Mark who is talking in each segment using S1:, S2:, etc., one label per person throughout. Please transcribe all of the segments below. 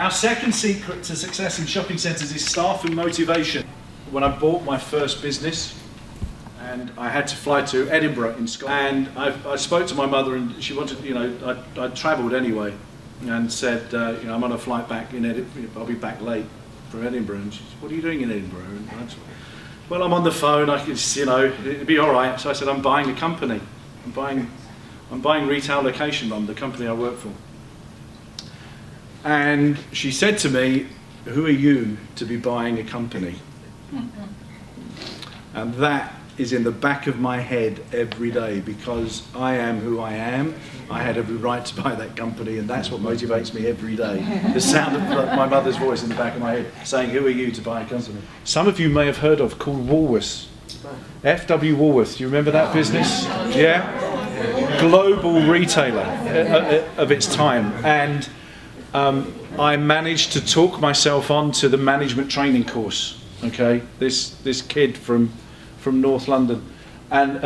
S1: Our second secret to success in shopping centres is staff and motivation. When I bought my first business, and I had to fly to Edinburgh in Scotland, and I spoke to my mother, and she wanted, I travelled anyway, and said, I'm on a flight back in Edinburgh, I'll be back late from Edinburgh. And she said, what are you doing in Edinburgh? And I said, well, I'm on the phone, it'd be all right. So I said, I'm buying a company. I'm buying Retail Location Mum, the company I work for. And she said to me, who are you to be buying a company? And that is in the back of my head every day, because I am who I am. I had every right to buy that company, and that's what motivates me every day. The sound of my mother's voice in the back of my head saying, who are you to buy a company? Some of you may have heard of called Woolworths. F.W. Woolworths, do you remember that business? Yeah? Global retailer of its time. And I managed to talk myself onto the management training course. Okay, this kid from North London, and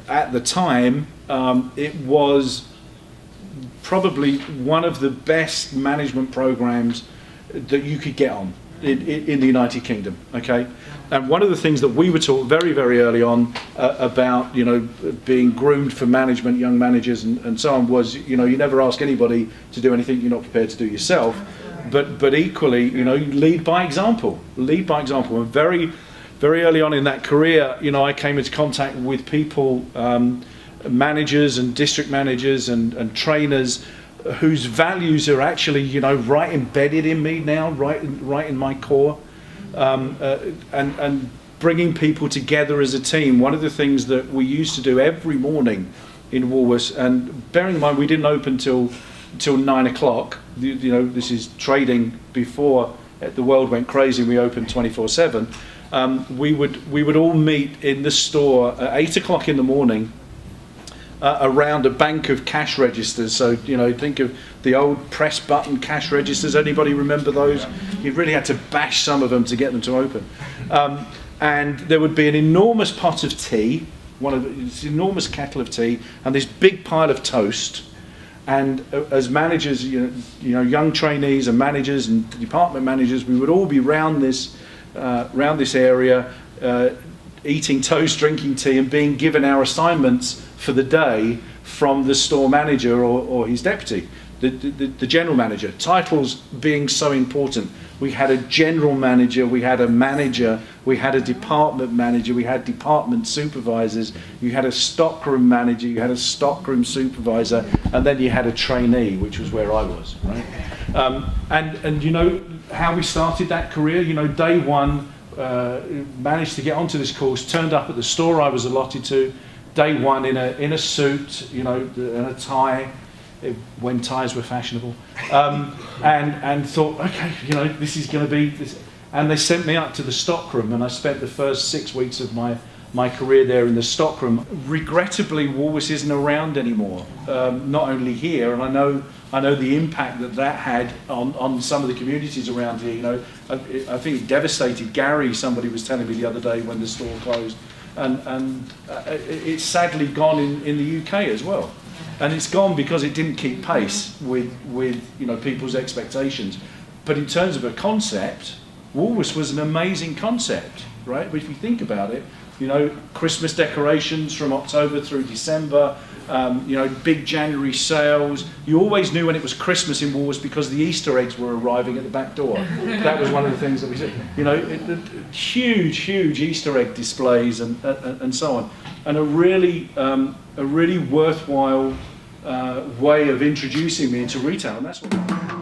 S1: at the time it was probably one of the best management programs that you could get on in the United Kingdom. Okay, and one of the things that we were taught very, very early on about being groomed for management, young managers and so on, was you never ask anybody to do anything you're not prepared to do yourself, but equally you lead by example. Lead by example. And very early on in that career, I came into contact with people, managers and district managers and trainers whose values are actually, right embedded in me now, right in my core, and bringing people together as a team. One of the things that we used to do every morning in Woolworths, and bearing in mind we didn't open till 9 o'clock. This is trading before the world went crazy. We opened 24/7. We would all meet in the store at 8 o'clock in the morning around a bank of cash registers. So think of the old press button cash registers. Anybody remember those? You really had to bash some of them to get them to open. And there would be an enormous pot of tea, this enormous kettle of tea, and this big pile of toast. And as managers, young trainees and managers and department managers, we would all be round this area, eating toast, drinking tea, and being given our assignments for the day from the store manager or his deputy, the general manager. Titles being so important. We had a general manager, we had a manager, we had a department manager, we had department supervisors, you had a stockroom manager, you had a stockroom supervisor, and then you had a trainee, which was where I was, right? And how we started that career, day one, managed to get onto this course, turned up at the store I was allotted to, day one in a suit, and a tie, when ties were fashionable, and thought, okay, this is going to be this. And they sent me up to the stockroom, and I spent the first 6 weeks of my career there in the stockroom. Regrettably, Woolworths isn't around anymore, not only here, and I know the impact that had on some of the communities around here. I think it devastated Gary. Somebody was telling me the other day when the store closed, and it's sadly gone in the UK as well. And it's gone because it didn't keep pace with people's expectations. But in terms of a concept, Woolworths was an amazing concept, right? But if you think about it, Christmas decorations from October through December, big January sales. You always knew when it was Christmas in Woolworths because the Easter eggs were arriving at the back door. That was one of the things that we said. Huge Easter egg displays and so on, and a really worthwhile way of introducing me into retail, and that's what.